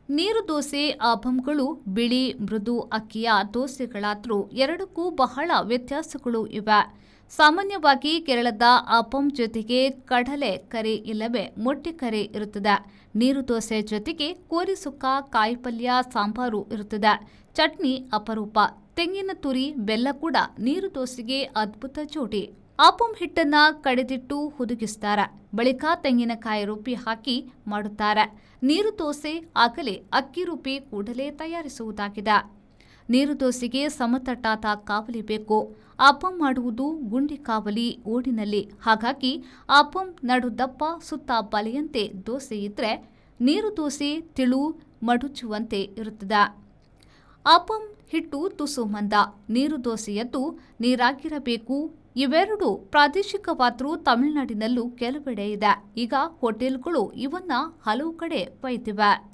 ನೀರು ದೋಸೆ ಆಪಂಗಳು ಬಿಳಿ ಮೃದು ಅಕ್ಕಿಯ ದೋಸೆಗಳಾದರೂ ಎರಡಕ್ಕೂ ಬಹಳ ವ್ಯತ್ಯಾಸಗಳು ಇವೆ. ಸಾಮಾನ್ಯವಾಗಿ ಕೇರಳದ ಆಪಂ ಜೊತೆಗೆ ಕಡಲೆ ಕರಿ ಇಲ್ಲವೇ ಮೊಟ್ಟೆ ಕರಿ ಇರುತ್ತದೆ. ನೀರು ದೋಸೆ ಜೊತೆಗೆ ಕೋರಿ ಸುಕ್ಕ, ಕಾಯಿಪಲ್ಯ, ಸಾಂಬಾರು ಇರುತ್ತದೆ. ಚಟ್ನಿ ಅಪರೂಪ. ತೆಂಗಿನ ತುರಿ, ಬೆಲ್ಲ ಕೂಡ ನೀರು ದೋಸೆಗೆ ಅದ್ಭುತ ಜೋಡಿ. ಆಪಂ ಹಿಟ್ಟನ್ನ ಕಡೆದಿಟ್ಟು ಹುದುಗಿಸ್ತಾರೆ. ಬಳಿಕ ತೆಂಗಿನಕಾಯಿ ರುಬ್ಬಿ ಹಾಕಿ ಮಾಡುತ್ತಾರೆ. ನೀರು ದೋಸೆ ಆಗಲೇ ಅಕ್ಕಿ ರುಬ್ಬಿ ಕೂಡಲೇ ತಯಾರಿಸುವುದಾಗಿದೆ. ನೀರು ದೋಸೆಗೆ ಸಮತಟ್ಟಾದ ಕಾವಲಿ ಬೇಕು. ಆಪಂ ಮಾಡುವುದು ಗುಂಡಿ ಕಾವಲಿ ಓಡಿನಲ್ಲಿ. ಹಾಗಾಗಿ ಆಪಂ ನಡು ದಪ್ಪ, ಸುತ್ತ ಬಲೆಯಂತೆ ದೋಸೆ ಇದ್ರೆ ನೀರು ದೋಸೆ ತಿಳು ಮಡುಚುವಂತೆ ಇರುತ್ತದೆ. ಆಪಂ ಹಿಟ್ಟು ತುಸು ಮಂದ, ನೀರು ದೋಸೆಯದ್ದು ನೀರಾಗಿರಬೇಕು. ಇವೆರಡು ಪ್ರಾದೇಶಿಕವಾದರೂ ತಮಿಳುನಾಡಿನಲ್ಲೂ ಕೆಲವೆಡೆ ಇದೆ. ಈಗ ಹೋಟೆಲ್ಗಳು ಇವನ್ನ ಹಲವು ಕಡೆ ಒಯ್ದಿವೆ.